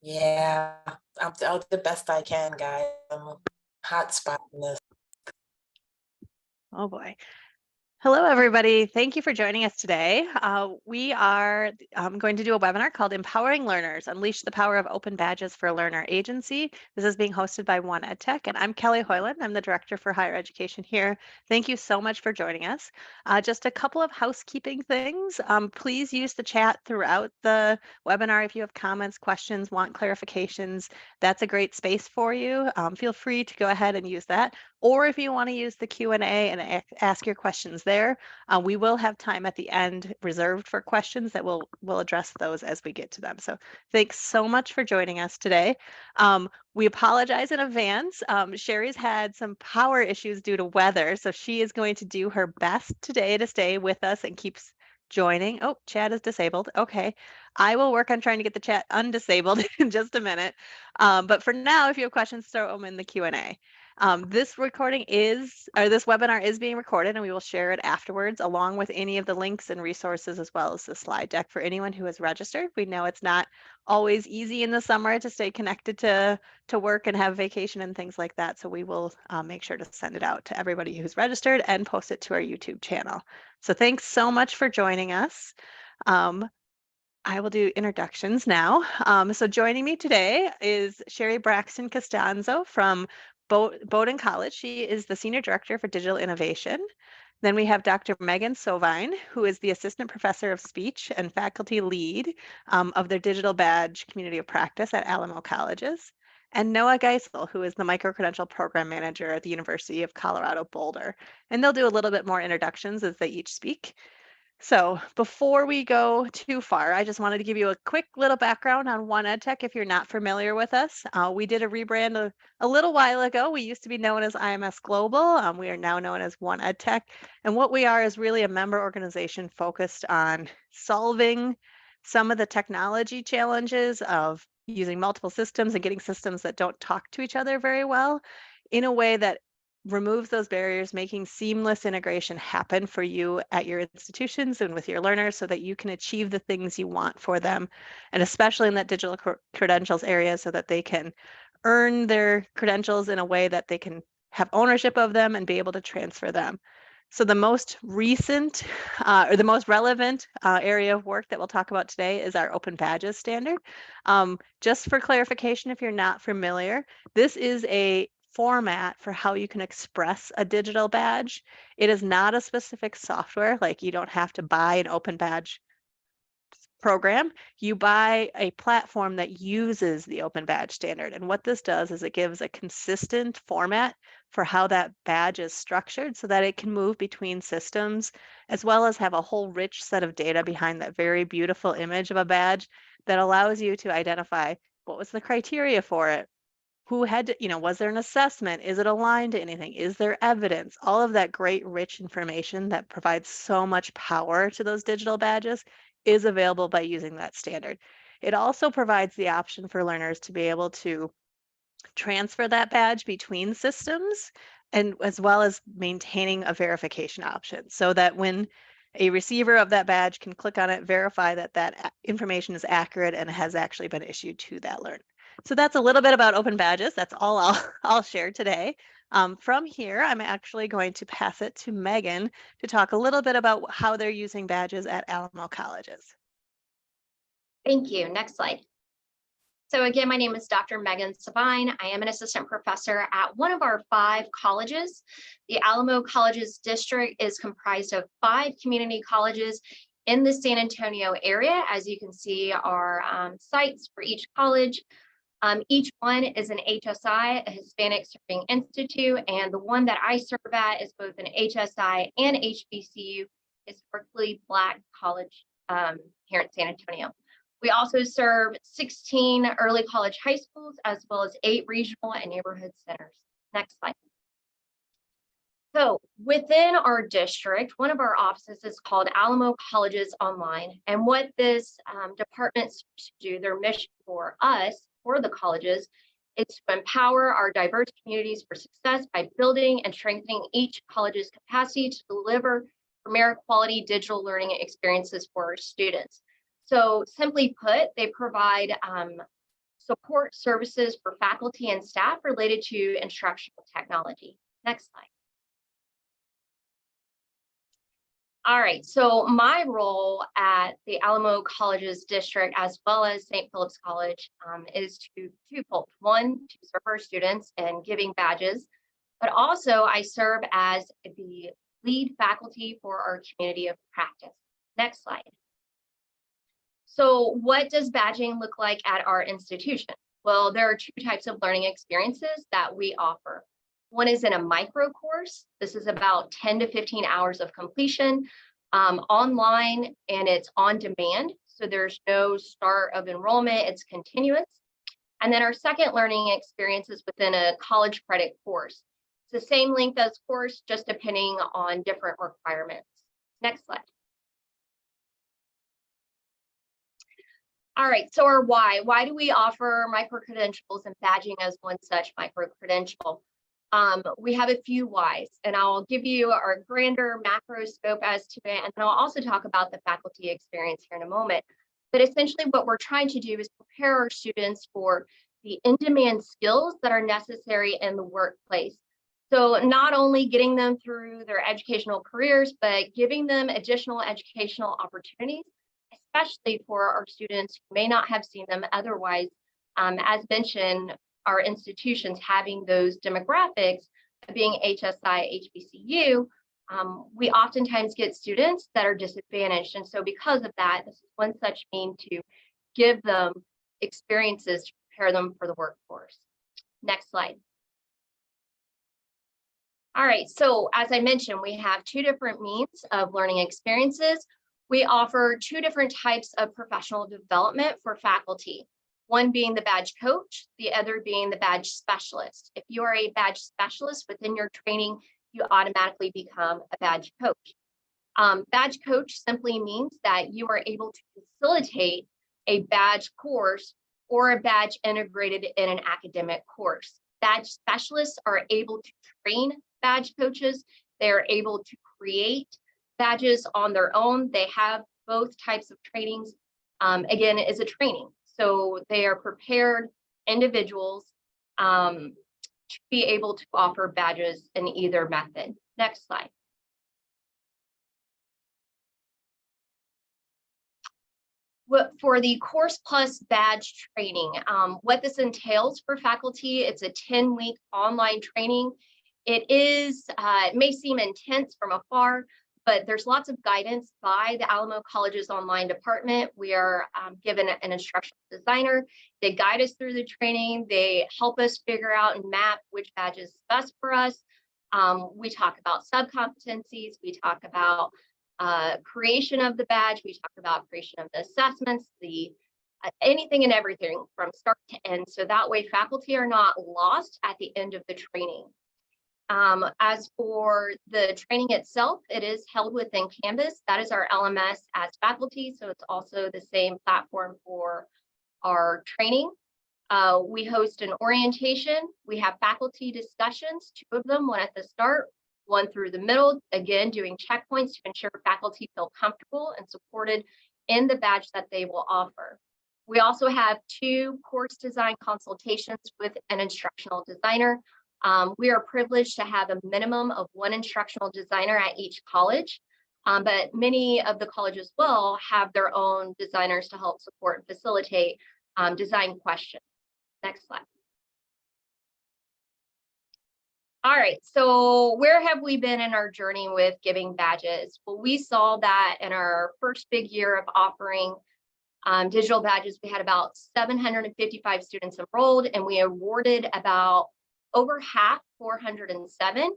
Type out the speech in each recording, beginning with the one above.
Yeah, I'll do the best I can, guys. I'm hot spot in this. Oh boy. Hello, everybody. Thank you for joining us today. We are going to do a webinar called Empowering Learners, Unleash the Power of Open Badges for a Learner Agency. This is being hosted by One EdTech, and I'm Kelly Hoyland. I'm the Director for Higher Education here. Thank you so much for joining us. Just a couple of housekeeping things. Please use the chat throughout the webinar if you have comments, questions, want clarifications. That's a great space for you. Feel free to go ahead and use that. Or if you want to use the Q&A and ask your questions there, we will have time at the end reserved for questions that we'll address those as we get to them. So thanks so much for joining us today. We apologize in advance. Sherry's had some power issues due to weather, so she is going to do her best today to stay with us and keeps joining. Oh, chat is disabled. Okay. I will work on trying to get the chat undisabled in just a minute. But for now, if you have questions, throw them in the Q&A. This webinar is being recorded, and we will share it afterwards along with any of the links and resources as well as the slide deck for anyone who has registered. We know it's not always easy in the summer to stay connected to work and have vacation and things like that. So we will make sure to send it out to everybody who's registered and post it to our YouTube channel. So thanks so much for joining us. I will do introductions now. So joining me today is Sherry Braxton Costanzo from Bowdoin College. She is the Senior Director for Digital Innovation. Then we have Dr. Megan Sovine, who is the Assistant Professor of Speech and Faculty Lead of their Digital Badge Community of Practice at Alamo Colleges. And Noah Geisel, who is the Microcredential Program Manager at the University of Colorado Boulder. And they'll do a little bit more introductions as they each speak. So before we go too far, I just wanted to give you a quick little background on One EdTech if you're not familiar with us. We did a rebrand a little while ago. We used to be known as IMS Global. We are now known as One EdTech. And what we are is really a member organization focused on solving some of the technology challenges of using multiple systems and getting systems that don't talk to each other very well in a way that removes those barriers, making seamless integration happen for you at your institutions and with your learners so that you can achieve the things you want for them, and especially in that digital credentials area so that they can earn their credentials in a way that they can have ownership of them and be able to transfer them. So the most recent or the most relevant area of work that we'll talk about today is our open badges standard. Just for clarification, if you're not familiar, this is a format for how you can express a digital badge. It is not a specific software, like you don't have to buy an open badge program. You buy a platform that uses the open badge standard. And what this does is it gives a consistent format for how that badge is structured so that it can move between systems, as well as have a whole rich set of data behind that very beautiful image of a badge that allows you to identify what was the criteria for it, who had to, was there an assessment? Is it aligned to anything? Is there evidence? All of that great, rich information that provides so much power to those digital badges is available by using that standard. It also provides the option for learners to be able to transfer that badge between systems, and as well as maintaining a verification option so that when a receiver of that badge can click on it, verify that that information is accurate and has actually been issued to that learner. So that's a little bit about open badges. That's all I'll share today. From here, I'm actually going to pass it to Megan to talk a little bit about how they're using badges at Alamo Colleges. Thank you. Next slide. So again, my name is Dr. Megan Sabine. I am an assistant professor at one of our 5 colleges. The Alamo Colleges district is comprised of 5 community colleges in the San Antonio area. As you can see, our sites for each college. Each one is an HSI, a Hispanic Serving Institute, and the one that I serve at is both an HSI and HBCU, historically Black college here in San Antonio. We also serve 16 early college high schools, as well as 8 regional and neighborhood centers. Next slide. So within our district, one of our offices is called Alamo Colleges Online. And what this department serves to do, their mission for us, for the colleges, is to empower our diverse communities for success by building and strengthening each college's capacity to deliver premier quality digital learning experiences for our students. So simply put, they provide support services for faculty and staff related to instructional technology. Next slide. All right, so my role at the Alamo Colleges District, as well as St. Philip's College, is twofold. One, to serve our students and giving badges, but also I serve as the lead faculty for our community of practice. Next slide. So what does badging look like at our institution? Well, there are two types of learning experiences that we offer. One is in a micro course. This is about 10 to 15 hours of completion, online, and it's on demand. So there's no start of enrollment, it's continuous. And then our second learning experience is within a college credit course. It's the same length as course, just depending on different requirements. Next slide. All right, so our why. Why do we offer micro-credentials and badging as one such micro-credential? We have a few whys, and I'll give you our grander macro scope as to it, and then I'll also talk about the faculty experience here in a moment. But essentially what we're trying to do is prepare our students for the in-demand skills that are necessary in the workplace. So not only getting them through their educational careers, but giving them additional educational opportunities, especially for our students who may not have seen them otherwise. As mentioned, our institutions having those demographics, being HSI, HBCU, we oftentimes get students that are disadvantaged. And so because of that, this is one such means to give them experiences to prepare them for the workforce. Next slide. All right, so as I mentioned, we have two different means of learning experiences. We offer two different types of professional development for faculty. One being the badge coach, the other being the badge specialist. If you are a badge specialist within your training, you automatically become a badge coach. Badge coach simply means that you are able to facilitate a badge course or a badge integrated in an academic course. Badge specialists are able to train badge coaches. They are able to create badges on their own. They have both types of trainings. Again, it is a training. So they are prepared individuals to be able to offer badges in either method. Next slide. For the Course Plus badge training, what this entails for faculty, it's a 10-week online training. It may seem intense from afar, but there's lots of guidance by the Alamo College's online department. We are given an instructional designer. They guide us through the training. They help us figure out and map which badge is best for us. We talk about sub-competencies. We talk about creation of the badge. We talk about creation of the assessments, anything and everything from start to end. So that way faculty are not lost at the end of the training. As for the training itself, it is held within Canvas. That is our LMS as faculty, so it's also the same platform for our training. We host an orientation. We have faculty discussions, two of them, one at the start, one through the middle, again, doing checkpoints to ensure faculty feel comfortable and supported in the badge that they will offer. We also have 2 course design consultations with an instructional designer. We are privileged to have a minimum of 1 instructional designer at each college, but many of the colleges as well have their own designers to help support and facilitate design questions. Next slide. All right, so where have we been in our journey with giving badges? Well, we saw that in our first big year of offering digital badges, we had about 755 students enrolled, and we awarded about over half, 407.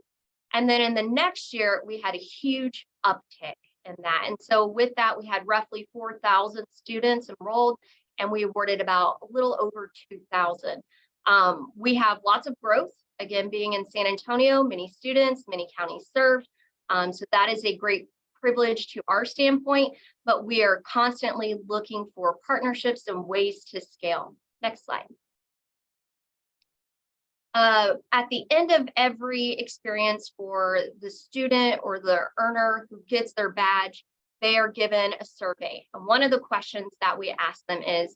And then in the next year, we had a huge uptick in that. And so with that, we had roughly 4,000 students enrolled, and we awarded about a little over 2,000. We have lots of growth, again, being in San Antonio, many students, many counties served. So that is a great privilege to our standpoint, but we are constantly looking for partnerships and ways to scale. Next slide. At the end of every experience for the student or the earner who gets their badge, they are given a survey. And one of the questions that we ask them is,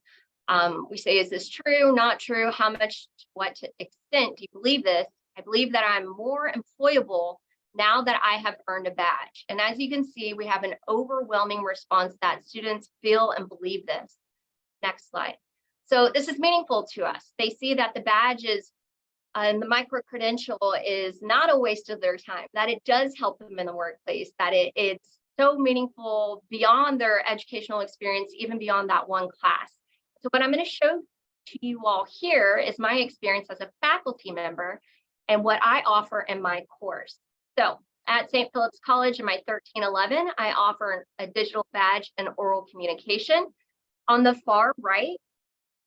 We say, is this true, not true? How much, to what extent do you believe this? I believe that I'm more employable now that I have earned a badge. And as you can see, we have an overwhelming response that students feel and believe this. Next slide. So this is meaningful to us. They see that the badge is, and the micro-credential is not a waste of their time, that it does help them in the workplace, that it's so meaningful beyond their educational experience, even beyond that one class. So what I'm going to show to you all here is my experience as a faculty member and what I offer in my course. So at St. Philip's College in my 1311, I offer a digital badge and oral communication. On the far right,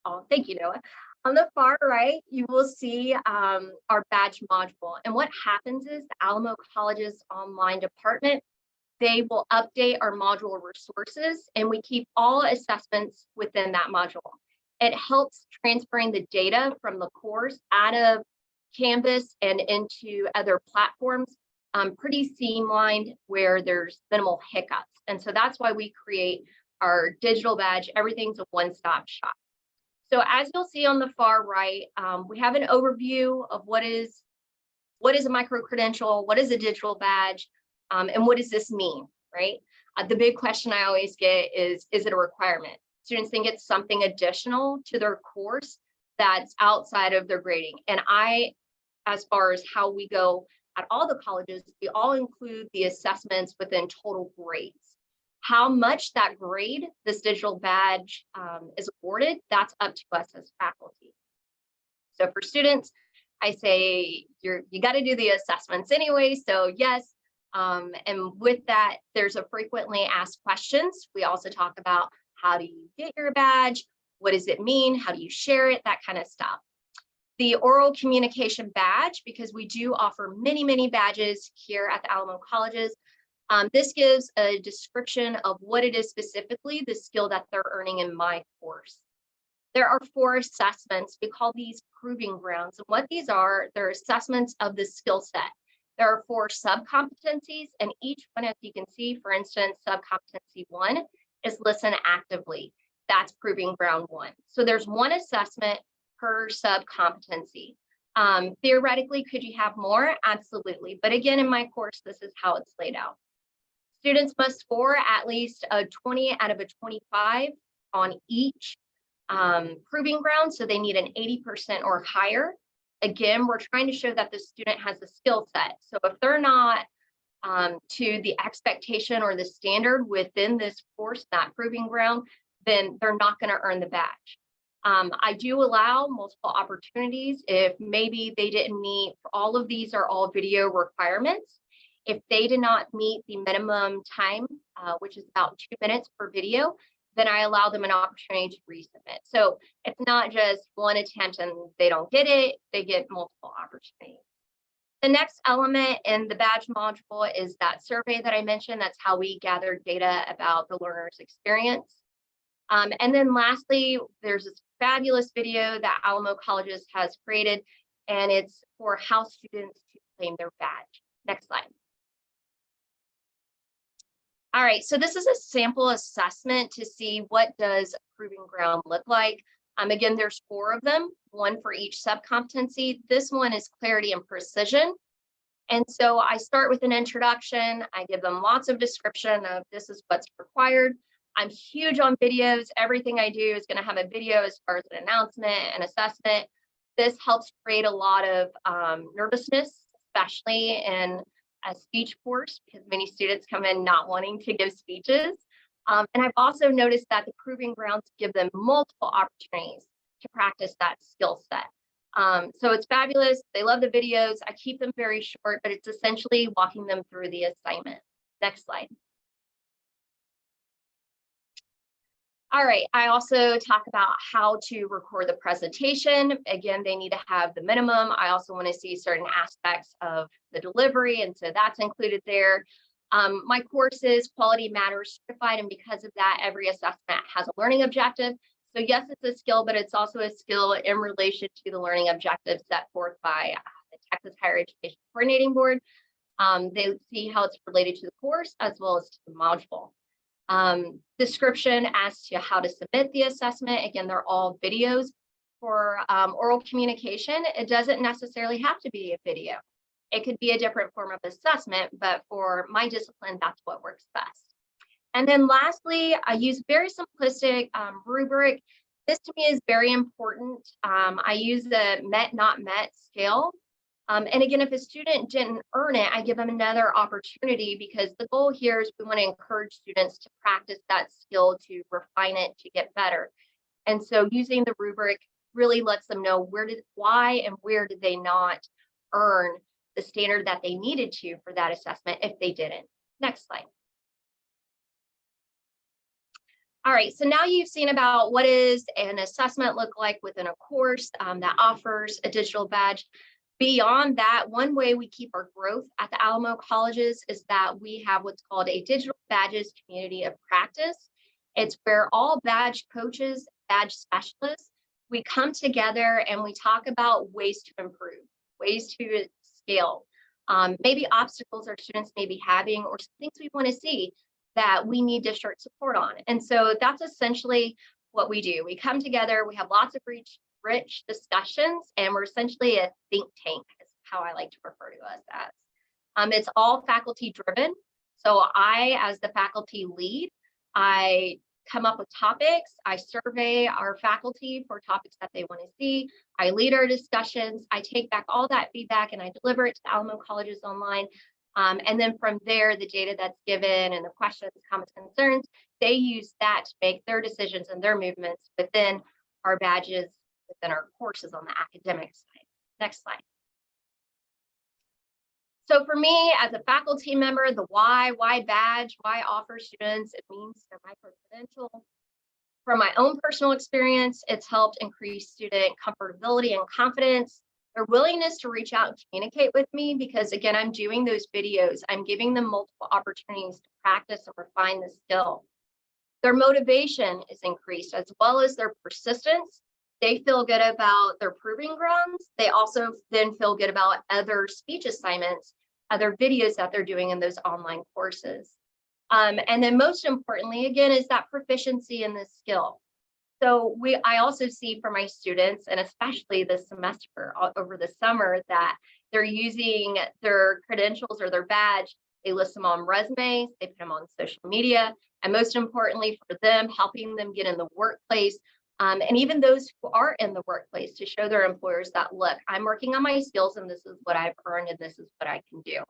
oh, thank you, Noah. On the far right, you will see our badge module. And what happens is the Alamo College's online department, they will update our module resources, and we keep all assessments within that module. It helps transferring the data from the course out of Canvas and into other platforms pretty streamlined, where there's minimal hiccups. And so that's why we create our digital badge. Everything's a one-stop shop. So as you'll see on the far right, we have an overview of what is a micro-credential, what is a digital badge, and what does this mean, right? The big question I always get is it a requirement? Students think it's something additional to their course that's outside of their grading. And as far as how we go at all the colleges, we all include the assessments within total grades. How much that grade, this digital badge, is awarded, that's up to us as faculty. So for students, I say you got to do the assessments anyway. So yes, and with that, there's a frequently asked questions. We also talk about how do you get your badge? What does it mean? How do you share it? That kind of stuff. The oral communication badge, because we do offer many, many badges here at the Alamo Colleges. This gives a description of what it is specifically, the skill that they're earning in my course. There are 4 assessments. We call these proving grounds. And what these are, they're assessments of the skill set. There are 4 sub-competencies, and each one, as you can see, for instance, sub-competency 1 is listen actively. That's proving ground 1. So there's 1 assessment per sub-competency. Theoretically, could you have more? Absolutely. But again, in my course, this is how it's laid out. Students must score at least a 20 out of a 25 on each proving ground. So they need an 80% or higher. Again, we're trying to show that the student has a skill set. So if they're not to the expectation or the standard within this course, that proving ground, then they're not going to earn the badge. I do allow multiple opportunities if maybe they didn't meet. All of these are all video requirements. If they did not meet the minimum time, which is about 2 minutes per video, then I allow them an opportunity to resubmit. So it's not just one attempt and they don't get it, they get multiple opportunities. The next element in the badge module is that survey that I mentioned. That's how we gather data about the learner's experience. And then lastly, there's this fabulous video that Alamo Colleges has created, and it's for how students to claim their badge. Next slide. All right, so this is a sample assessment to see what does a proving ground look like. Again, there's 4 of them, 1 for each sub-competency. This one is clarity and precision. And so I start with an introduction. I give them lots of description of this is what's required. I'm huge on videos. Everything I do is going to have a video as far as an announcement and assessment. This helps create a lot of nervousness, especially in a speech course, because many students come in not wanting to give speeches. And I've also noticed that the proving grounds give them multiple opportunities to practice that skill set. So it's fabulous. They love the videos. I keep them very short, but it's essentially walking them through the assignment. Next slide. All right, I also talk about how to record the presentation. Again, they need to have the minimum. I also want to see certain aspects of the delivery, and so that's included there. My course is Quality Matters certified, and because of that, every assessment has a learning objective. So yes, it's a skill, but it's also a skill in relation to the learning objectives set forth by the Texas Higher Education Coordinating Board. They see how it's related to the course as well as to the module. description as to how to submit the assessment. Again, they're all videos. For oral communication, it doesn't necessarily have to be a video. It could be a different form of assessment, but for my discipline, that's what works best. And then lastly, I use very simplistic rubric. This to me is very important. I use the met, not met scale. And again, if a student didn't earn it, I give them another opportunity, because the goal here is we want to encourage students to practice that skill, to refine it, to get better. And so using the rubric really lets them know why and where did they not earn the standard that they needed to for that assessment if they didn't. Next slide. All right, so now you've seen about what is an assessment look like within a course that offers a digital badge. Beyond that, one way we keep our growth at the Alamo colleges is that we have what's called a digital badges community of practice. It's where all badge coaches, badge specialists, we come together and we talk about ways to improve, ways to scale, maybe obstacles our students may be having, or things we want to see that we need district support on. And so that's essentially what we do. We come together, we have lots of rich discussions, and we're essentially a think tank, is how I like to refer to us as. It's all faculty driven. So I, as the faculty lead, I come up with topics, I survey our faculty for topics that they want to see, I lead our discussions, I take back all that feedback and I deliver it to the Alamo colleges online. And then from there, the data that's given and the questions, comments, concerns, they use that to make their decisions and their movements within our badges, within our courses on the academic side. Next slide. So for me, as a faculty member, the why badge, why offer students, it means their micro-credential. From my own personal experience, it's helped increase student comfortability and confidence, their willingness to reach out and communicate with me, because again, I'm doing those videos, I'm giving them multiple opportunities to practice and refine the skill. Their motivation is increased, as well as their persistence. They feel good about their proving grounds. They also then feel good about other speech assignments, other videos that they're doing in those online courses. And then most importantly, again, is that proficiency in this skill. So I also see for my students, and especially this semester over the summer, that they're using their credentials or their badge. They list them on resumes, they put them on social media, and most importantly for them, helping them get in the workplace. And even those who are in the workplace, to show their employers that, look, I'm working on my skills and this is what I've earned and this is what I can do.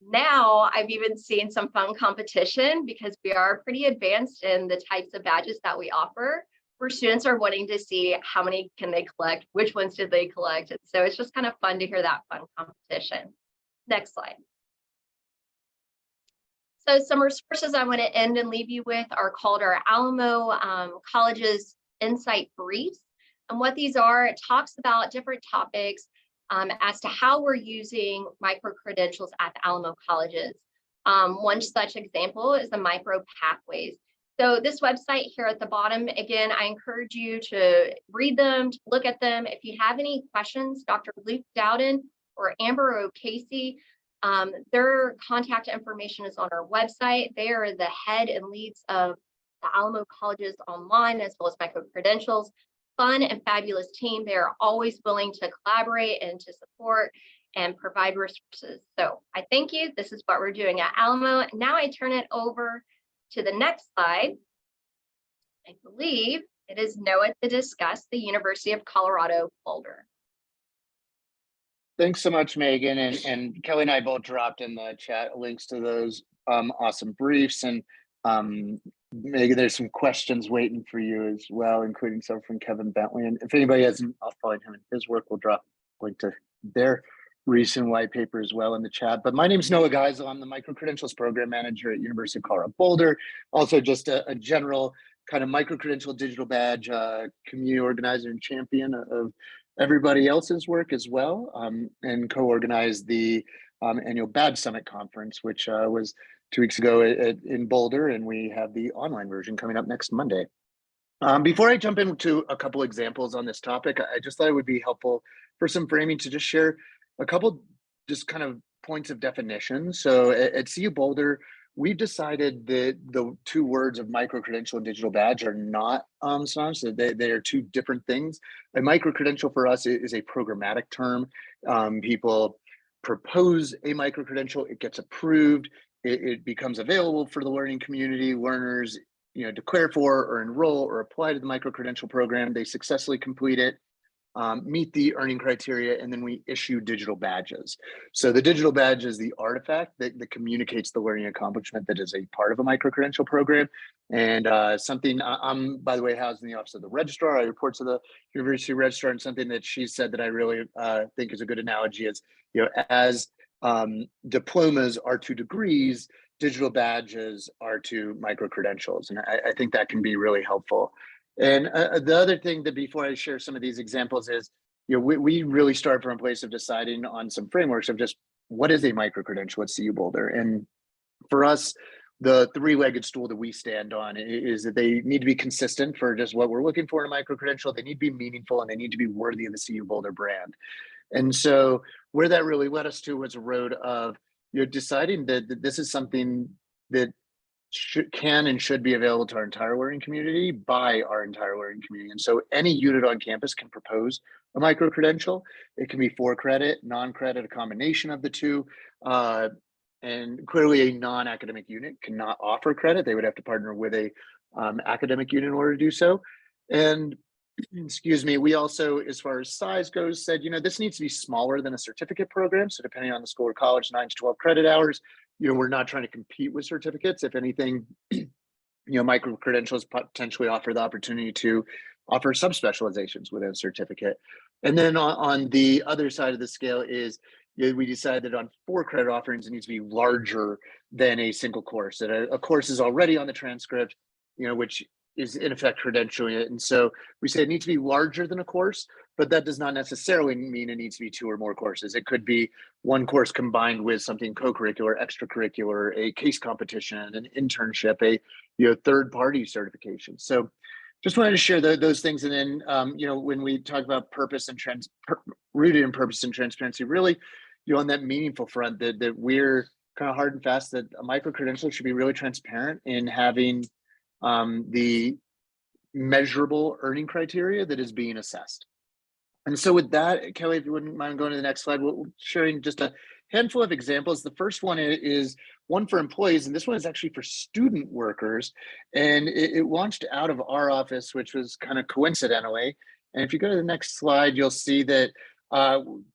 Now I've even seen some fun competition, because we are pretty advanced in the types of badges that we offer, where students are wanting to see how many can they collect, which ones did they collect. And so it's just kind of fun to hear that fun competition. Next slide. So some resources I want to end and leave you with are called our Alamo Colleges Insight Briefs. And what these are, it talks about different topics as to how we're using micro-credentials at the Alamo colleges. One such example is the micro pathways. So this website here at the bottom, again, I encourage you to read them, to look at them. If you have any questions, Dr. Luke Dowden or Amber O'Casey, their contact information is on our website. They are the head and leads of the Alamo colleges online, as well as Microcredentials. Fun and fabulous team. They are always willing to collaborate and to support and provide resources. So I thank you. This is what we're doing at Alamo. Now I turn it over to the next slide. I believe it is Noah to discuss the University of Colorado Boulder. Thanks so much, Megan. And Kelly and I both dropped in the chat links to those awesome briefs. And Megan, there's some questions waiting for you as well, including some from Kevin Bentley. And if anybody hasn't followed him in his work, we'll drop a link to their recent white paper as well in the chat. But my name is Noah Geisel. I'm the Microcredentials Program Manager at University of Colorado Boulder. Also just a general kind of microcredential digital badge community organizer and champion of everybody else's work as well, and co-organized the annual Badge Summit Conference, which was 2 weeks ago in Boulder, and we have the online version coming up next Monday. Before I jump into a couple examples on this topic, I just thought it would be helpful for some framing to just share a couple just kind of points of definition. So at CU Boulder, we've decided that the two words of micro-credential and digital badge are not synonymous. They are two different things. A micro-credential for us is a programmatic term. People propose a micro-credential, it gets approved, it becomes available for the learning community. Learners, declare for or enroll or apply to the micro-credential program. They successfully complete it, meet the earning criteria, and then we issue digital badges. So the digital badge is the artifact that communicates the learning accomplishment that is a part of a micro-credential program. And something, I'm, by the way, housed in the office of the registrar. I report to the university registrar, and something that she said that I really think is a good analogy is, as diplomas are to degrees, digital badges are to micro-credentials. And I think that can be really helpful. And the other thing that, before I share some of these examples, is, we really start from a place of deciding on some frameworks of just what is a micro-credential at CU Boulder. And for us, the three-legged stool that we stand on is that they need to be consistent for just what we're looking for in a micro-credential. They need to be meaningful, and they need to be worthy of the CU Boulder brand. And so where that really led us to was a road of, deciding that this is something that can and should be available to our entire learning community by our entire learning community. And so any unit on campus can propose a micro-credential. It can be for credit, non-credit, a combination of the two. And clearly a non-academic unit cannot offer credit. They would have to partner with a academic unit in order to do so. And excuse me, we also, as far as size goes, said, this needs to be smaller than a certificate program. So depending on the school or college, 9 to 12 credit hours. We're not trying to compete with certificates. If anything, micro-credentials potentially offer the opportunity to offer subspecializations within a certificate. And then on the other side of the scale is, we decided that on 4 credit offerings, it needs to be larger than a single course. That a course is already on the transcript, which is in effect credentialing it. And so we say it needs to be larger than a course, but that does not necessarily mean it needs to be 2 or more courses. It could be 1 course combined with something co-curricular, extracurricular, a case competition, an internship, a third-party certification. So just wanted to share those things. And then when we talk about purpose and rooted in purpose and transparency, really, on that meaningful front, that we're kind of hard and fast that a micro-credential should be really transparent in having the measurable earning criteria that is being assessed. And so with that, Kelly, if you wouldn't mind going to the next slide, we're sharing just a handful of examples. The first one is one for employees, and this one is actually for student workers. And it launched out of our office, which was kind of coincidentally. And if you go to the next slide, you'll see that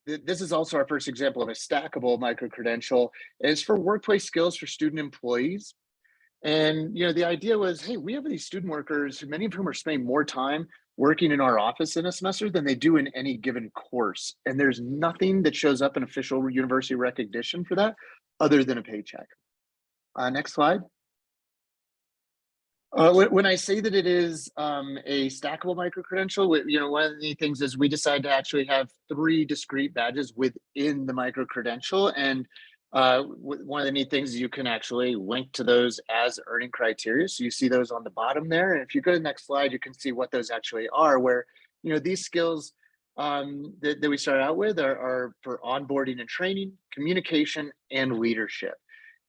this is also our first example of a stackable micro-credential. It's for workplace skills for student employees. And the idea was, hey, we have these student workers, many of whom are spending more time working in our office in a semester than they do in any given course. And there's nothing that shows up in official university recognition for that other than a paycheck. Next slide. When I say that it is a stackable micro-credential, one of the neat things is we decided to actually have 3 discrete badges within the micro-credential. And one of the neat things is you can actually link to those as earning criteria. So you see those on the bottom there. And if you go to the next slide, you can see what those actually are, where, these skills that we start out with are for onboarding and training, communication, and leadership.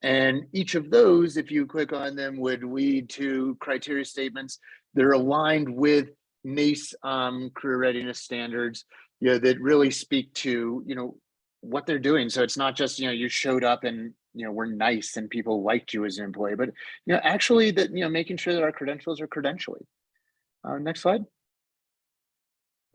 And each of those, if you click on them, would lead to criteria statements that are aligned with NACE career readiness standards, that really speak to, what they're doing. So it's not just, you showed up and, we're nice and people liked you as an employee, but, actually that, making sure that our credentials are credentialing. Next slide.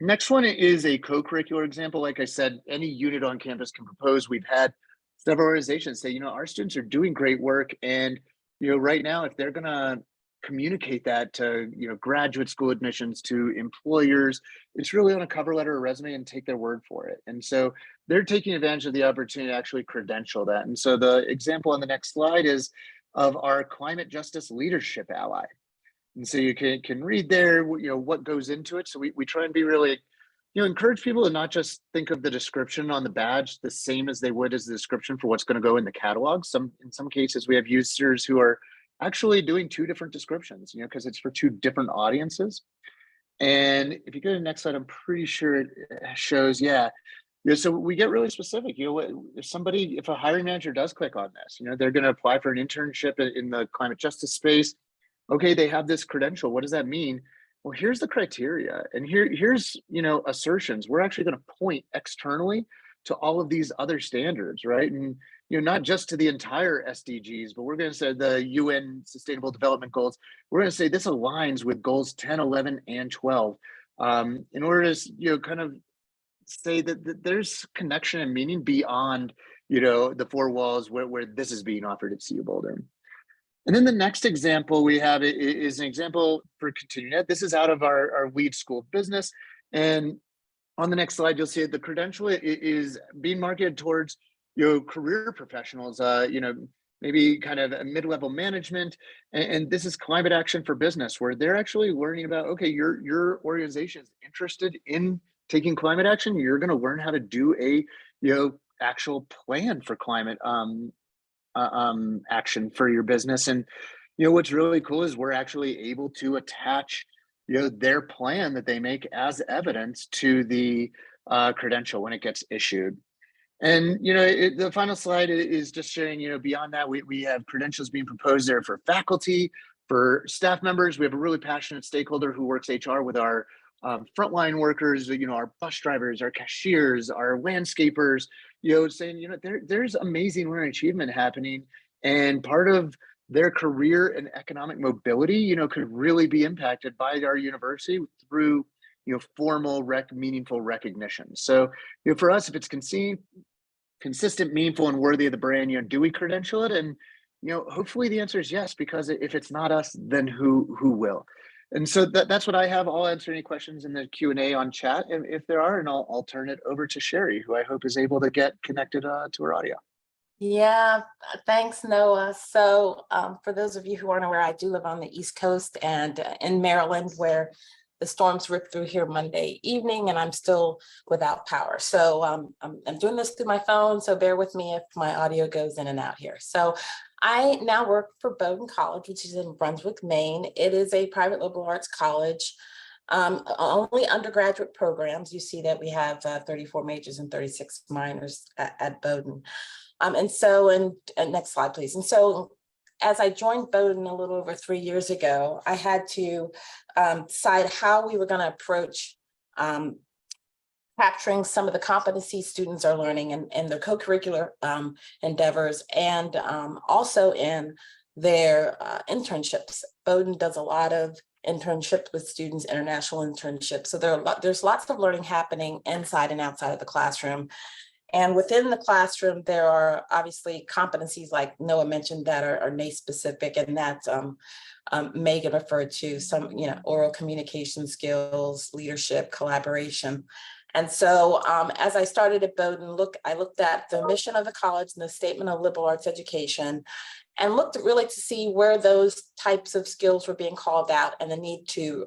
Next one is a co-curricular example. Like I said, any unit on campus can propose. We've had several organizations say, our students are doing great work. And, right now, if they're going to communicate that to, graduate school admissions, to employers, it's really on a cover letter or resume and take their word for it. And so they're taking advantage of the opportunity to actually credential that. And so the example on the next slide is of our climate justice leadership ally. And so you can read there, what goes into it. So we try and be really, encourage people to not just think of the description on the badge the same as they would as the description for what's going to go in the catalog. In some cases, we have users who are actually doing 2 different descriptions, because it's for 2 different audiences. And if you go to the next slide, I'm pretty sure it shows, So we get really specific. If a hiring manager does click on this, they're going to apply for an internship in the climate justice space. Okay, they have this credential. What does that mean? Well, here's the criteria, and here's assertions. We're actually going to point externally to all of these other standards, right? And not just to the entire SDGs, but we're going to say the UN Sustainable Development Goals. We're going to say this aligns with goals 10, 11, and 12, in order to kind of say that there's connection and meaning beyond the four walls where this is being offered at CU Boulder. And then the next example we have is an example for continuing ed. This is out of our lead school of business. And on the next slide, you'll see the credential is being marketed towards career professionals, maybe kind of a mid-level management. And this is climate action for business, where they're actually learning about, okay, your organization is interested in taking climate action. You're going to learn how to do a actual plan for climate action for your business. And what's really cool is we're actually able to attach their plan that they make as evidence to the credential when it gets issued. And the final slide is just showing beyond that, we have credentials being proposed there for faculty, for staff members. We have a really passionate stakeholder who works HR with our frontline workers, our bus drivers, our cashiers, our landscapers, saying, there's amazing learning achievement happening. And part of their career and economic mobility, could really be impacted by our university through, formal, meaningful recognition. So, for us, if it's consistent, meaningful, and worthy of the brand, do we credential it? And, hopefully the answer is yes, because if it's not us, then who will? And so that's what I have. I'll answer any questions in the Q&A on chat if there are, and I'll turn it over to Sherry, who I hope is able to get connected to her audio. Yeah, thanks, Noah. So for those of you who aren't aware, I do live on the East Coast and in Maryland, where the storms ripped through here Monday evening, and I'm still without power. So I'm doing this through my phone, so bear with me if my audio goes in and out here. So I now work for Bowdoin College, which is in Brunswick, Maine. It is a private liberal arts college. Only undergraduate programs. You see that we have 34 majors and 36 minors at Bowdoin. And next slide, please. And so as I joined Bowdoin a little over 3 years ago, I had to decide how we were going to approach capturing some of the competencies students are learning in their co-curricular endeavors, and also in their internships. Bowdoin does a lot of internships with students, international internships. So there's lots of learning happening inside and outside of the classroom. And within the classroom, there are obviously competencies, like Noah mentioned, that are NACE specific, and that Megan referred to, some oral communication skills, leadership, collaboration. And so as I started at Bowdoin, I looked at the mission of the college and the statement of liberal arts education, and looked really to see where those types of skills were being called out and the need to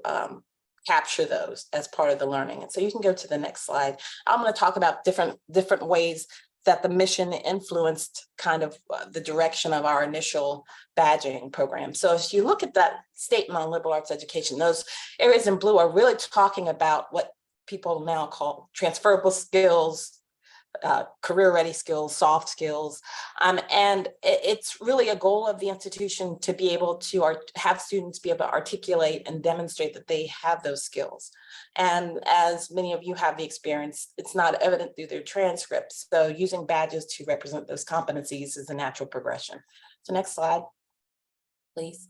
capture those as part of the learning. And so you can go to the next slide. I'm going to talk about different ways that the mission influenced kind of the direction of our initial badging program. So if you look at that statement on liberal arts education, those areas in blue are really talking about what people now call transferable skills, career-ready skills, soft skills. And it's really a goal of the institution to be able to have students be able to articulate and demonstrate that they have those skills. And as many of you have the experience, it's not evident through their transcripts. So using badges to represent those competencies is a natural progression. So next slide, please.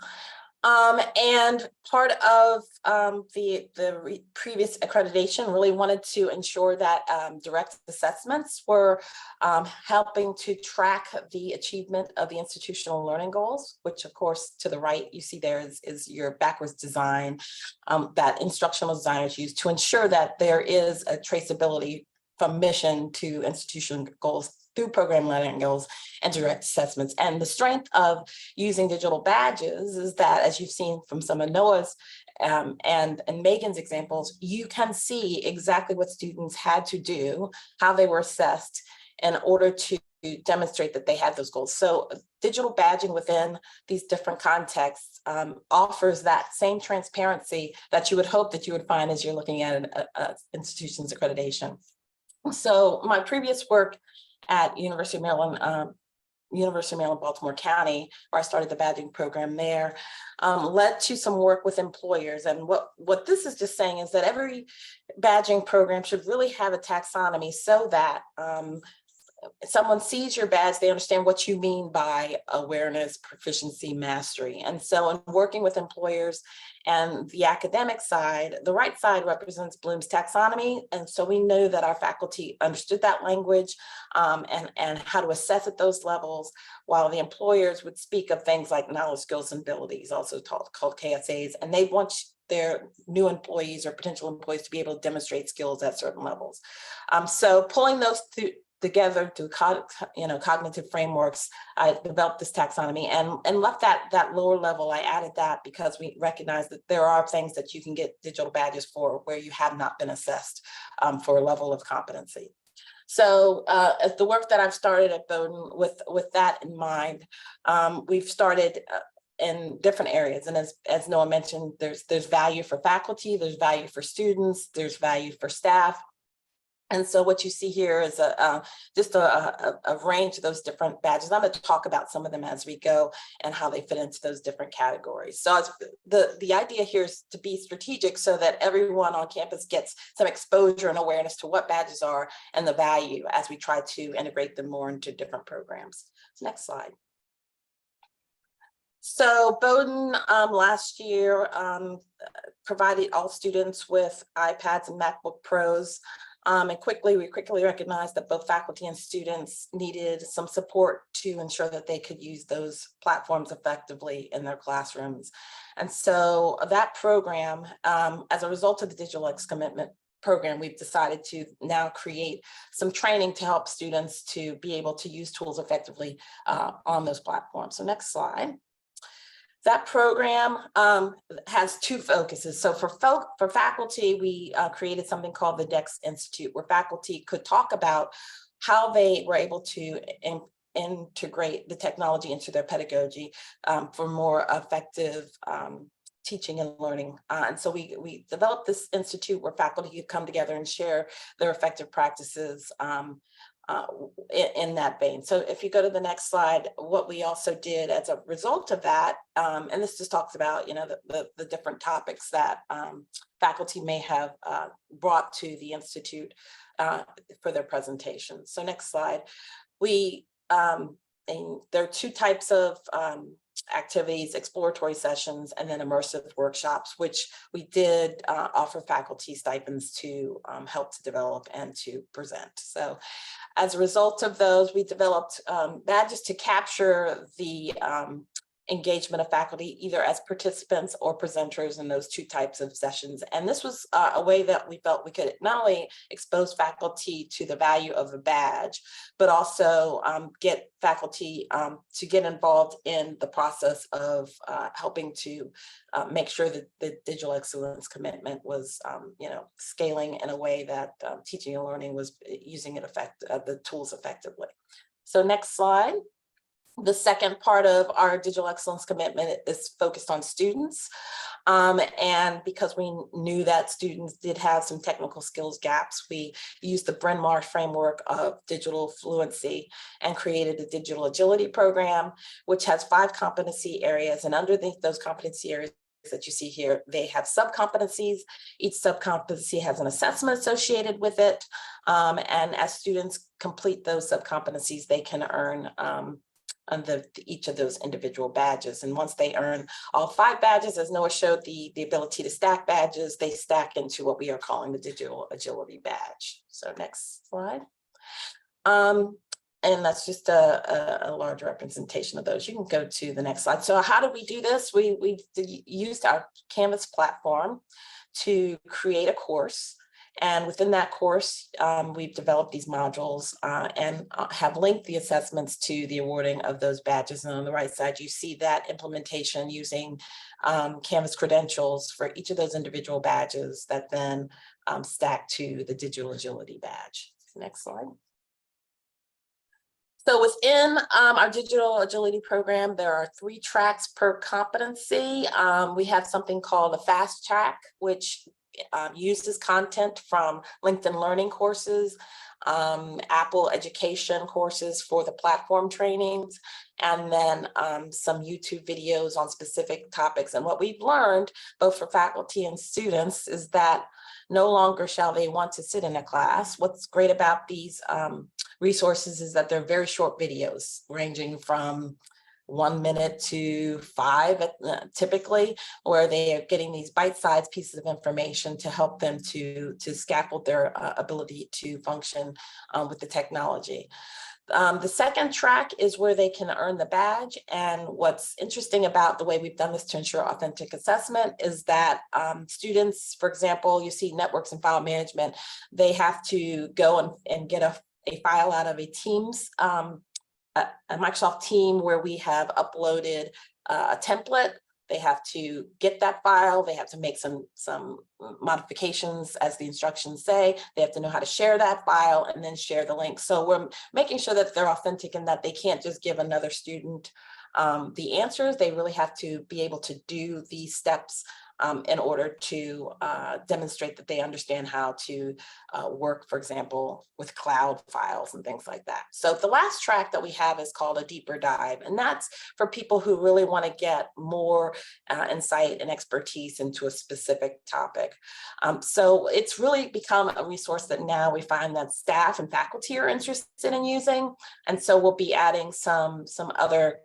And part of the previous accreditation really wanted to ensure that direct assessments were helping to track the achievement of the institutional learning goals, which of course to the right you see there is your backwards design that instructional designers use to ensure that there is a traceability from mission to institutional goals through program learning goals and direct assessments. And the strength of using digital badges is that, as you've seen from some of Noah's and Megan's examples, you can see exactly what students had to do, how they were assessed in order to demonstrate that they had those goals. So digital badging within these different contexts offers that same transparency that you would hope that you would find as you're looking at an institution's accreditation. So my previous work at University of Maryland, Baltimore County, where I started the badging program there, led to some work with employers. And what this is just saying is that every badging program should really have a taxonomy so that someone sees your badge, they understand what you mean by awareness, proficiency, mastery. And so in working with employers and the academic side, the right side represents Bloom's taxonomy. And so we know that our faculty understood that language and how to assess at those levels, while the employers would speak of things like knowledge, skills, and abilities, also called KSAs, and they want their new employees or potential employees to be able to demonstrate skills at certain levels. So pulling those together to cognitive frameworks, I developed this taxonomy and left that lower level. I added that because we recognize that there are things that you can get digital badges for where you have not been assessed for a level of competency. So as the work that I've started at Bowdoin with that in mind, we've started in different areas. And as Noah mentioned, there's value for faculty, there's value for students, there's value for staff. And so what you see here is just a range of those different badges. I'm going to talk about some of them as we go and how they fit into those different categories. So the idea here is to be strategic so that everyone on campus gets some exposure and awareness to what badges are and the value as we try to integrate them more into different programs. Next slide. So Bowdoin last year provided all students with iPads and MacBook Pros. And we quickly recognized that both faculty and students needed some support to ensure that they could use those platforms effectively in their classrooms. And so that program, as a result of the Digital X Commitment program, we've decided to now create some training to help students to be able to use tools effectively on those platforms. So next slide. That program has two focuses. So for faculty, we created something called the DEX Institute, where faculty could talk about how they were able to integrate the technology into their pedagogy for more effective teaching and learning. And so we developed this institute where faculty could come together and share their effective practices in that vein. So if you go to the next slide, what we also did as a result of that, and this just talks about the different topics that faculty may have brought to the Institute for their presentations. So next slide. There are two types of activities: exploratory sessions and then immersive workshops, which we did offer faculty stipends to help to develop and to present. So as a result of those, we developed badges to capture the engagement of faculty, either as participants or presenters in those two types of sessions. And this was a way that we felt we could not only expose faculty to the value of a badge, but also get faculty to get involved in the process of helping to make sure that the digital excellence commitment was scaling in a way that teaching and learning was using the tools effectively. So next slide. The second part of our digital excellence commitment is focused on students. And because we knew that students did have some technical skills gaps, we used the Bryn Mawr framework of digital fluency and created a digital agility program, which has 5 competency areas. And underneath those competency areas that you see here, they have sub-competencies. Each sub-competency has an assessment associated with it. And as students complete those sub-competencies, they can earn under each of those individual badges. And once they earn all 5 badges, as Noah showed, the ability to stack badges, they stack into what we are calling the digital agility badge. So next slide. And that's just a large representation of those. You can go to the next slide. So how did we do this? We used our Canvas platform to create a course. And within that course, we've developed these modules and have linked the assessments to the awarding of those badges. And on the right side, you see that implementation using Canvas credentials for each of those individual badges that then stack to the digital agility badge. Next slide. So within our digital agility program, there are 3 tracks per competency. We have something called a fast track, which uses content from LinkedIn Learning courses, Apple Education courses for the platform trainings, and then some YouTube videos on specific topics. And what we've learned, both for faculty and students, is that no longer shall they want to sit in a class. What's great about these resources is that they're very short videos, ranging from 1 minute to 5, typically, where they are getting these bite-sized pieces of information to help them to scaffold their ability to function with the technology. The second track is where they can earn the badge. And what's interesting about the way we've done this to ensure authentic assessment is that students, for example, you see networks and file management, they have to go and get a file out of a Teams, a Microsoft team where we have uploaded a template. They have to get that file. They have to make some modifications as the instructions say. They have to know how to share that file and then share the link. So we're making sure that they're authentic and that they can't just give another student the answers. They really have to be able to do these steps in order to demonstrate that they understand how to work, for example, with cloud files and things like that. So the last track that we have is called a deeper dive, and that's for people who really want to get more insight and expertise into a specific topic. So it's really become a resource that now we find that staff and faculty are interested in using, and so we'll be adding some other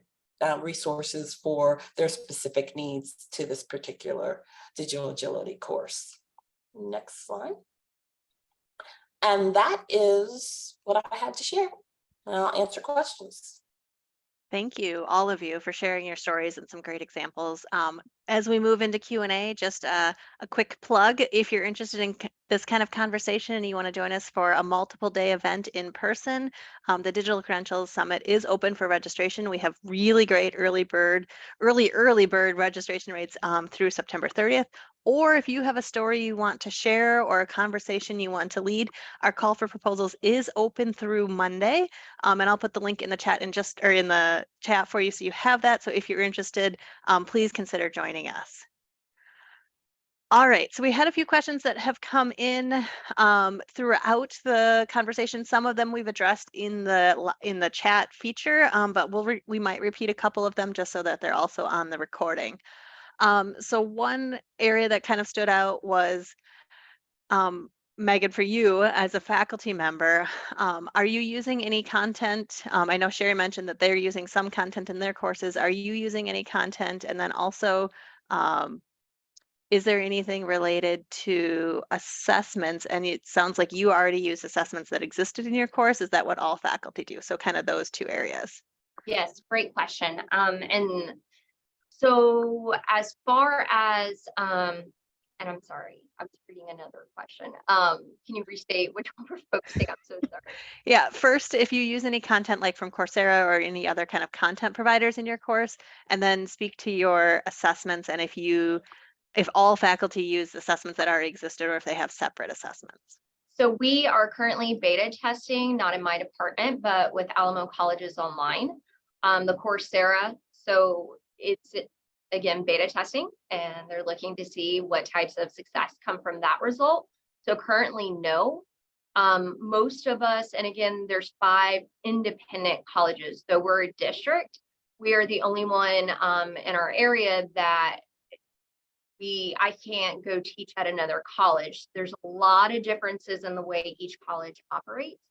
resources for their specific needs to this particular digital agility course. Next slide. And that is what I had to share. And I'll answer questions. Thank you, all of you, for sharing your stories and some great examples. As we move into Q&A, just a quick plug. If you're interested in this kind of conversation and you want to join us for a multiple day event in person, the Digital Credentials Summit is open for registration. We have really great early bird registration rates through September 30th. Or if you have a story you want to share or a conversation you want to lead, our call for proposals is open through Monday. And I'll put the link in the chat in the chat for you so you have that. So if you're interested, please consider joining us. All right, so we had a few questions that have come in throughout the conversation. Some of them we've addressed in the chat feature, but we might repeat a couple of them just so that they're also on the recording. So one area that kind of stood out was, Megan, for you as a faculty member, are you using any content? I know Sherry mentioned that they're using some content in their courses. Are you using any content? And then also, is there anything related to assessments? And it sounds like you already use assessments that existed in your course. Is that what all faculty do? So kind of those two areas. Yes, great question. And so as far as, and I'm sorry, I was reading another question. Can you restate which one we're focusing on? So sorry. Yeah, first, if you use any content like from Coursera or any other kind of content providers in your course, and then speak to your assessments and if all faculty use assessments that already existed or if they have separate assessments. So we are currently beta testing, not in my department, but with Alamo Colleges Online, the Coursera. So it's, again, beta testing, and they're looking to see what types of success come from that result. So currently, no. Most of us, and again, there's 5 independent colleges. So we're a district. We are the only one in our area that I can't go teach at another college. There's a lot of differences in the way each college operates.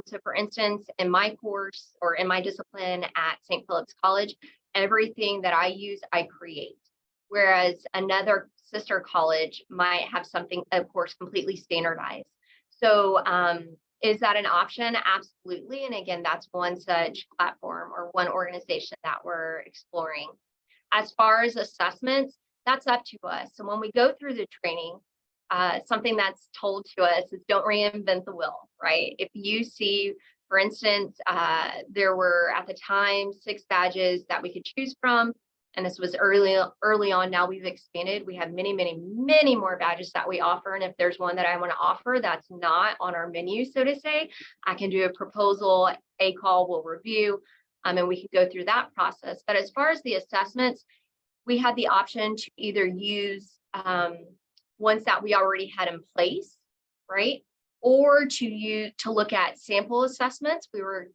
So for instance, in my course or in my discipline at St. Philip's College, everything that I use, I create. Whereas another sister college might have something, of course, completely standardized. So is that an option? Absolutely. And again, that's one such platform or one organization that we're exploring. As far as assessments, that's up to us. So when we go through the training, something that's told to us is don't reinvent the wheel, right? If you see, for instance, there were at the time 6 badges that we could choose from, and this was early on. Now we've expanded. We have many, many, many more badges that we offer. And if there's one that I want to offer that's not on our menu, so to say, I can do a proposal, a call, we'll review, and we can go through that process. But as far as the assessments, we had the option to either use ones that we already had in place, right? Or to look at sample assessments. We were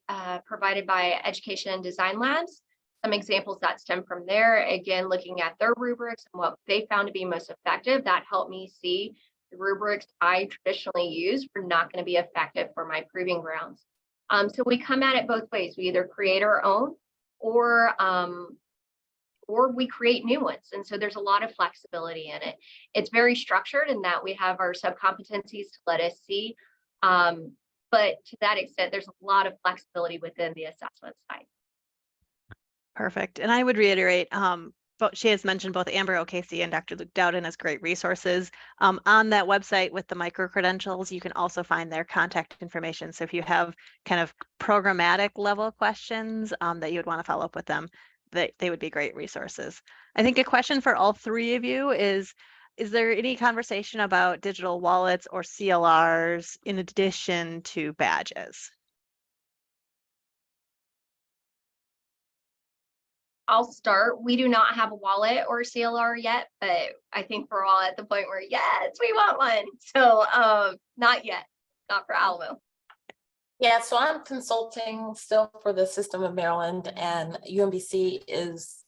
provided by Education and Design Labs. Some examples that stem from there, again, looking at their rubrics and what they found to be most effective, that helped me see the rubrics I traditionally use were not going to be effective for my proving grounds. So we come at it both ways. We either create our own or we create new ones. And so there's a lot of flexibility in it. It's very structured in that we have our sub-competencies to let us see. But to that extent, there's a lot of flexibility within the assessment side. Perfect. And I would reiterate, she has mentioned both Amber O'Casey and Dr. Luke Dowden as great resources. On that website with the micro-credentials, you can also find their contact information. So if you have kind of programmatic level questions that you would want to follow up with them, they would be great resources. I think a question for all three of you is there any conversation about digital wallets or CLRs in addition to badges? I'll start. We do not have a wallet or CLR yet, but I think we're all at the point where, yes, we want one. So not yet, not for Alamo. Yeah, so I'm consulting still for the system of Maryland, and UMBC is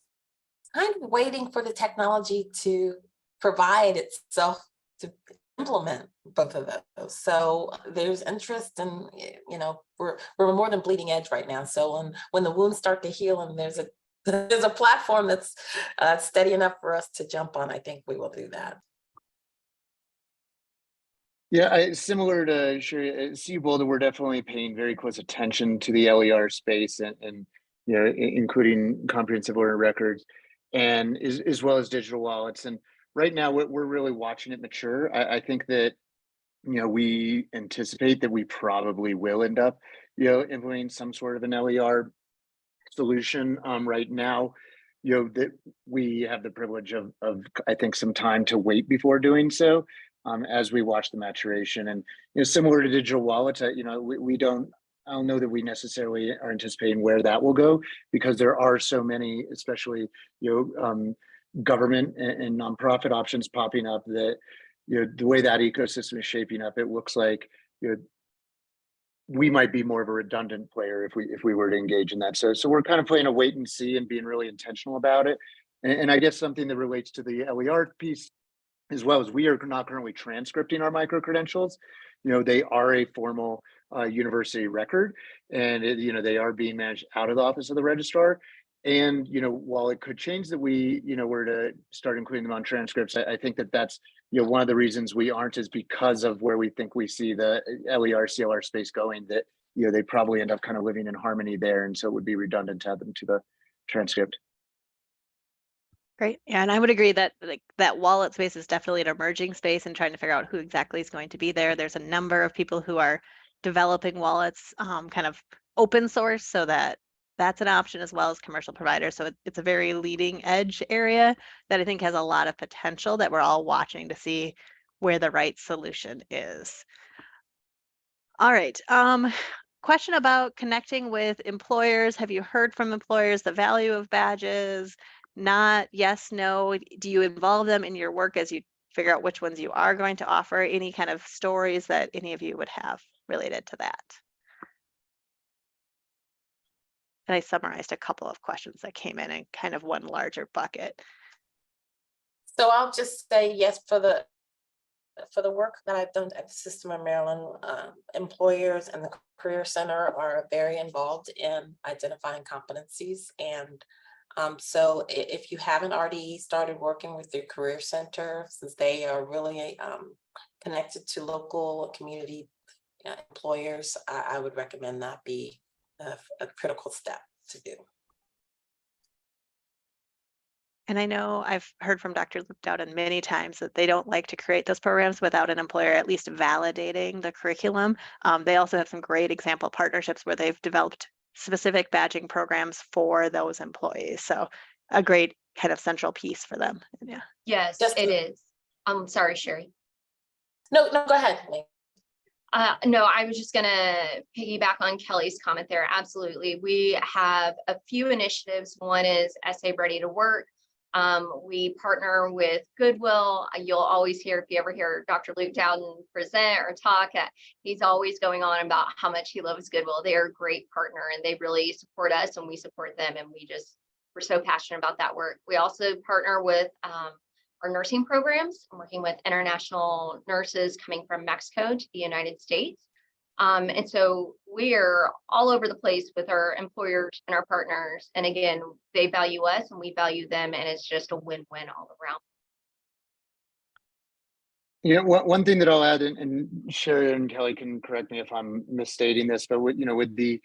kind of waiting for the technology to provide itself to implement both of those. So there's interest in, we're more than bleeding edge right now. So when the wounds start to heal and there's a platform that's steady enough for us to jump on, I think we will do that. Yeah, similar to Sherry, at CU Boulder, we're definitely paying very close attention to the LER space and including comprehensive learner records and as well as digital wallets. And right now, we're really watching it mature. I think that we anticipate that we probably will end up implementing some sort of an LER solution. Right now, that we have the privilege of I think some time to wait before doing so. As we watch the maturation, and similar to digital wallets, I don't know that we necessarily are anticipating where that will go, because there are so many, especially government and nonprofit options popping up, that the way that ecosystem is shaping up, it looks like we might be more of a redundant player if we were to engage in that. So we're kind of playing a wait and see and being really intentional about it. And I guess something that relates to the LER piece, as well as we are not currently transcripting our micro-credentials. They are a formal university record, and they are being managed out of the office of the registrar. And while it could change that we were to start including them on transcripts, I think that that's one of the reasons we aren't, is because of where we think we see the LER CLR space going, that they probably end up kind of living in harmony there, and so it would be redundant to add them to the transcript. Great. Yeah, and I would agree that that wallet space is definitely an emerging space, and trying to figure out who exactly is going to be there. There's a number of people who are developing wallets kind of open source, so that's an option, as well as commercial providers. So it's a very leading edge area that I think has a lot of potential, that we're all watching to see where the right solution is. All right. Question about connecting with employers. Have you heard from employers the value of badges? Not, yes, no. Do you involve them in your work as you figure out which ones you are going to offer? Any kind of stories that any of you would have related to that? And I summarized a couple of questions that came in kind of one larger bucket. So I'll just say yes, for the work that I've done at the System of Maryland, employers and the Career Center are very involved in identifying competencies. And so if you haven't already started working with your Career Center, since they are really connected to local community employers, I would recommend that be a critical step to do. And I know I've heard from Dr. Luke Dowden many times that they don't like to create those programs without an employer at least validating the curriculum. They also have some great example partnerships where they've developed specific badging programs for those employees. So a great kind of central piece for them. Yeah. Yes, it is. I'm sorry, Sherry. No, go ahead. No, I was just going to piggyback on Kelly's comment there. Absolutely. We have a few initiatives. One is SA Ready to Work. We partner with Goodwill. You'll always hear, if you ever hear Dr. Luke Dowden present or talk, he's always going on about how much he loves Goodwill. They are a great partner and they really support us and we support them. And we're so passionate about that work. We also partner with our nursing programs. I'm working with international nurses coming from Mexico to the United States. And so we're all over the place with our employers and our partners. And again, they value us and we value them. And it's just a win-win all around. Yeah, one thing that I'll add, and Sherry and Kelly can correct me if I'm misstating this, but with the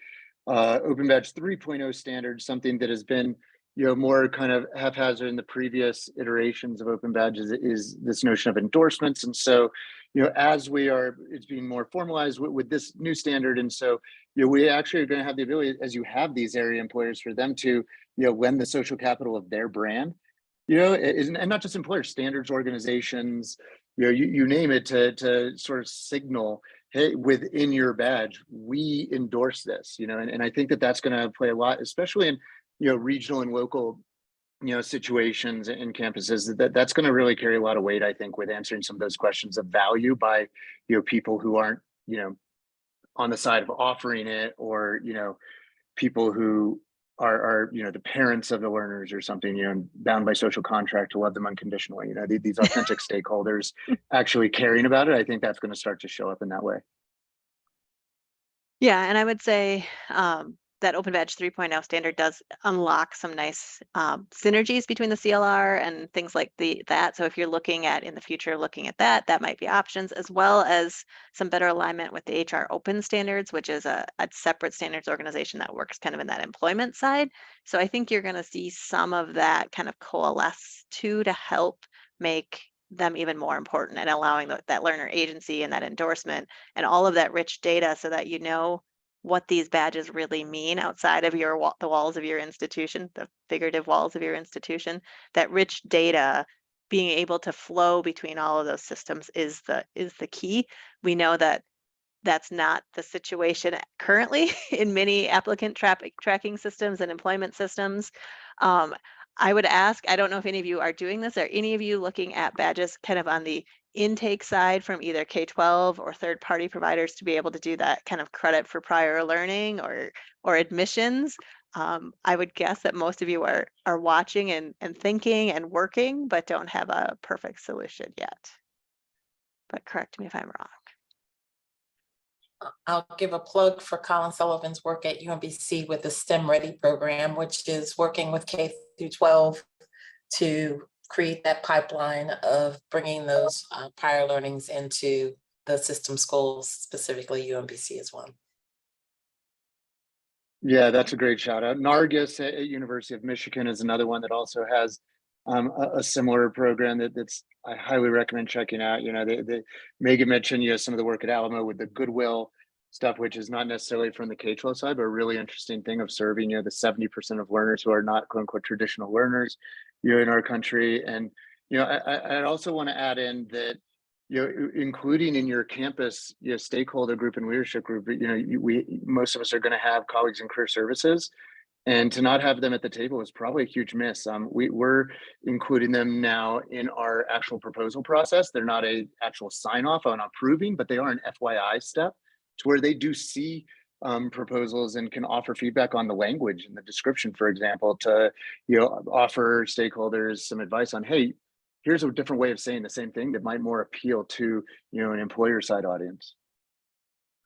Open Badge 3.0 standard, something that has been more kind of haphazard in the previous iterations of Open Badges is this notion of endorsements. And so, as it's being more formalized with this new standard. And so, we actually are going to have the ability, as you have these area employers, for them to, lend the social capital of their brand, and not just employers, standards organizations, you name it, to sort of signal, hey, within your badge, we endorse this, and I think that's going to play a lot, especially in, regional and local, situations and campuses, that's going to really carry a lot of weight, I think, with answering some of those questions of value by, people who aren't, on the side of offering it, or, people who are the parents of the learners or something, bound by social contract to love them unconditionally, these authentic stakeholders actually caring about it. I think that's going to start to show up in that way. Yeah, and I would say that Open Badge 3.0 standard does unlock some nice synergies between the CLR and things like that. So if you're looking at in the future, looking at that might be options, as well as some better alignment with the HR Open standards, which is a separate standards organization that works kind of in that employment side. So I think you're going to see some of that kind of coalesce to help make them even more important and allowing that learner agency and that endorsement and all of that rich data, so that what these badges really mean outside of the walls of your institution, the figurative walls of your institution. That rich data being able to flow between all of those systems is the key. We know that that's not the situation currently in many applicant tracking systems and employment systems. I would ask, I don't know if any of you are doing this, or any of you looking at badges kind of on the intake side from either K-12 or third-party providers to be able to do that kind of credit for prior learning or admissions. I would guess that most of you are watching and thinking and working, but don't have a perfect solution yet. But correct me if I'm wrong. I'll give a plug for Colin Sullivan's work at UMBC with the STEM Ready program, which is working with K through 12 to create that pipeline of bringing those prior learnings into the system schools, specifically UMBC as well. Yeah, that's a great shout out. Nargis at University of Michigan is another one that also has a similar program that's I highly recommend checking out. Megan mentioned some of the work at Alamo with the Goodwill stuff, which is not necessarily from the K-12 side, but a really interesting thing of serving the 70% of learners who are not quote unquote traditional learners in our country. And I also want to add in that including in your campus stakeholder group and leadership group, most of us are going to have colleagues in career services. And to not have them at the table is probably a huge miss. We're including them now in our actual proposal process. They're not a actual sign off on approving, but they are an FYI step to where they do see proposals and can offer feedback on the language and the description, for example, to offer stakeholders some advice on, hey, here's a different way of saying the same thing that might more appeal to an employer side audience.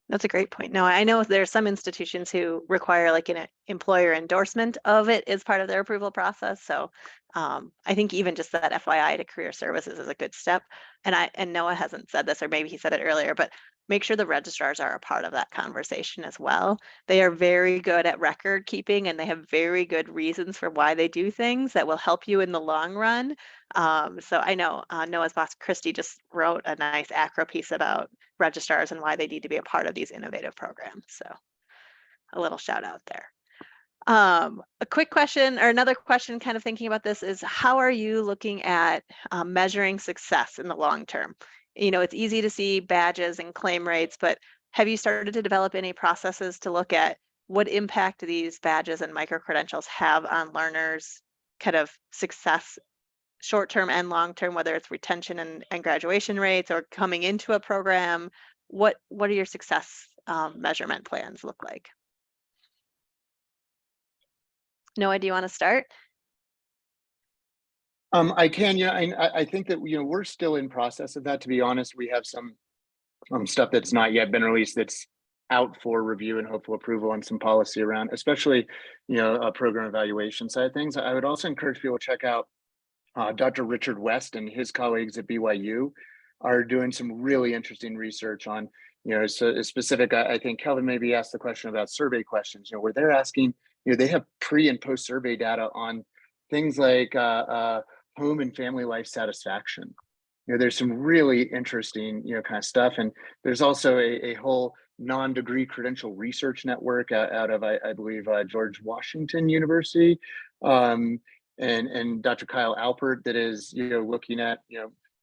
That's a great point. No, I know there's some institutions who require like an employer endorsement of it as part of their approval process. So I think even just that FYI to career services is a good step. And Noah hasn't said this, or maybe he said it earlier, but make sure the registrars are a part of that conversation as well. They are very good at record keeping, and they have very good reasons for why they do things that will help you in the long run. So I know Noah's boss, Christy, just wrote a nice acro piece about registrars and why they need to be a part of these innovative programs. So a little shout out there. A quick question, or another question kind of thinking about this, is how are you looking at measuring success in the long term? It's easy to see badges and claim rates, but have you started to develop any processes to look at what impact these badges and micro-credentials have on learners' kind of success short-term and long-term, whether it's retention and graduation rates or coming into a program? What are your success measurement plans look like? Noah, do you want to start? I can, yeah, I think that, we're still in process of that, to be honest. We have some stuff that's not yet been released that's out for review and hopeful approval, and some policy around, especially, a program evaluation side of things. I would also encourage people to check out Dr. Richard West and his colleagues at BYU are doing some really interesting research on, so specific. I think Kelvin maybe asked the question about survey questions, where they're asking, they have pre and post survey data on things like home and family life satisfaction. There's some really interesting, kind of stuff. And there's also a whole non-degree credential research network out of, I believe, George Washington University. And Dr. Kyle Alpert that is, looking at,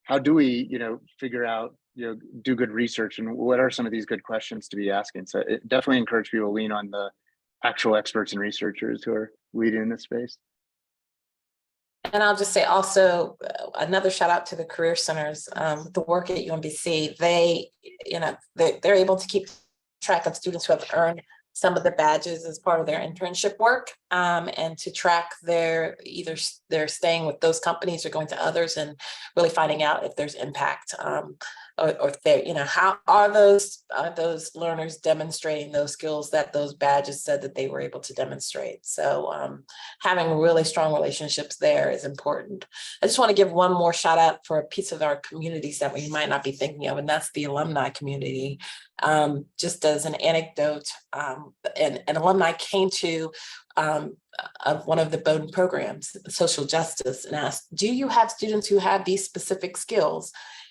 how do we, figure out, do good research, and what are some of these good questions to be asking. So it definitely encourage people to lean on the actual experts and researchers who are leading in this space. And I'll just say also another shout out to the career centers, the work at UMBC. They, they're able to keep track of students who have earned some of the badges as part of their internship work, and to track either they're staying with those companies or going to others, and really finding out if there's impact, or if they're, how are those learners demonstrating those skills that those badges said that they were able to demonstrate. So having really strong relationships there is important. I just want to give one more shout out for a piece of our communities that we might not be thinking of, and that's the alumni community. Just as an anecdote, an alumni came to one of the Bowdoin programs, social justice, and asked, do you have students who have these specific skills?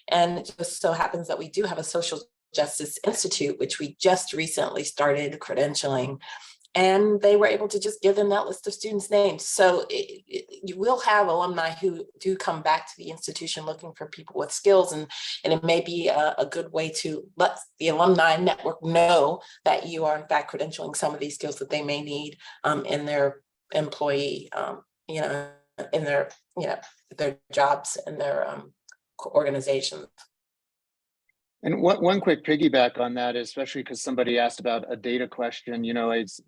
And it just so happens that we do have a social justice institute, which we just recently started credentialing. And they were able to just give them that list of students' names. So you will have alumni who do come back to the institution looking for people with skills, and it may be a good way to let the alumni network know that you are in fact credentialing some of these skills that they may need in their employee, in their, their jobs and their organizations. And one quick piggyback on that, especially because somebody asked about a data question, it's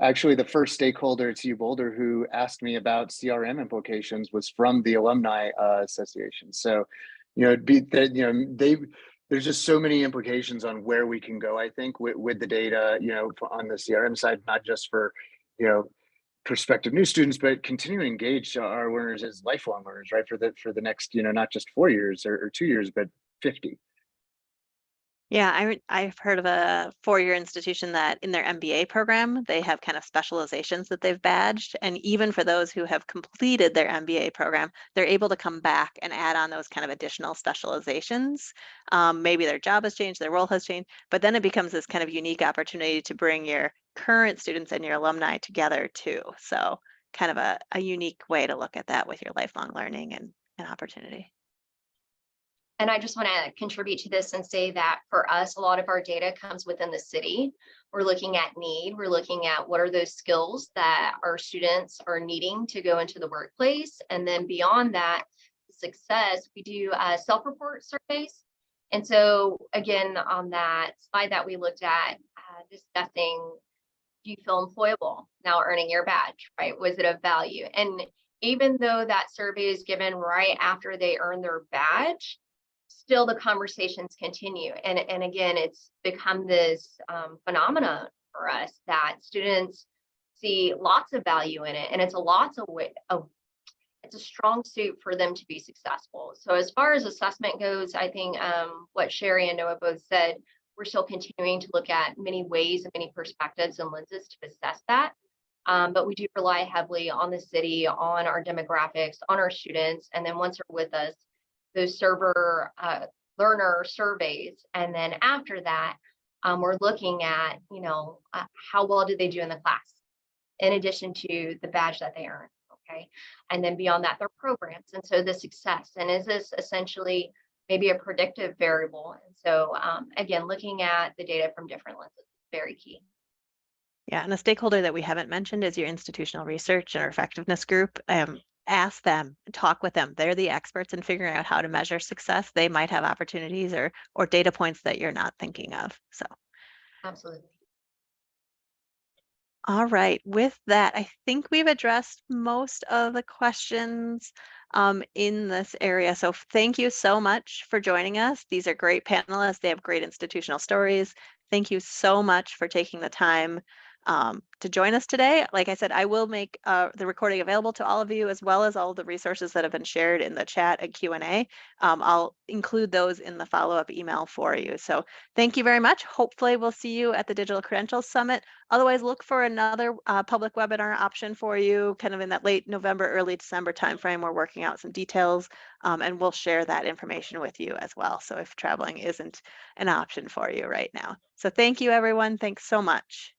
actually the first stakeholder at U Boulder who asked me about CRM implications was from the Alumni Association. So, there's just so many implications on where we can go, I think, with the data, on the CRM side, not just for, prospective new students, but continue to engage our learners as lifelong learners, right? For the next, not just 4 years or 2 years, but 50. Yeah, I've heard of a 4-year institution that in their MBA program, they have kind of specializations that they've badged. And even for those who have completed their MBA program, they're able to come back and add on those kind of additional specializations. Maybe their job has changed, their role has changed, but then it becomes this kind of unique opportunity to bring your current students and your alumni together too. So kind of a unique way to look at that with your lifelong learning and opportunity. And I just want to contribute to this and say that for us, a lot of our data comes within the city. We're looking at need. We're looking at what are those skills that our students are needing to go into the workplace. And then beyond that, success, we do self-report surveys. And so again, on that slide that we looked at, discussing, do you feel employable now earning your badge, right? Was it of value? And even though that survey is given right after they earn their badge, still the conversations continue. And again, it's become this phenomenon for us that students see lots of value in it. And it's it's a strong suit for them to be successful. So as far as assessment goes, I think what Sherry and Noah both said, we're still continuing to look at many ways and many perspectives and lenses to assess that. But we do rely heavily on the city, on our demographics, on our students. And then once they're with us, those server learner surveys. And then after that, we're looking at, how well do they do in the class, in addition to the badge that they earn, okay? And then beyond that, their programs. And so the success, and is this essentially maybe a predictive variable? And so again, looking at the data from different lenses is very key. Yeah, and a stakeholder that we haven't mentioned is your institutional research and our effectiveness group. ask them, talk with them. They're the experts in figuring out how to measure success. They might have opportunities or data points that you're not thinking of. So. Absolutely. All right, with that, I think we've addressed most of the questions in this area. So thank you so much for joining us. These are great panelists. They have great institutional stories. Thank you so much for taking the time to join us today. Like I said, I will make the recording available to all of you, as well as all the resources that have been shared in the chat and Q&A. I'll include those in the follow-up email for you. So thank you very much. Hopefully we'll see you at the Digital Credentials Summit. Otherwise, look for another public webinar option for you kind of in that late November, early December timeframe. We're working out some details and we'll share that information with you as well. So if traveling isn't an option for you right now. So thank you, everyone. Thanks so much.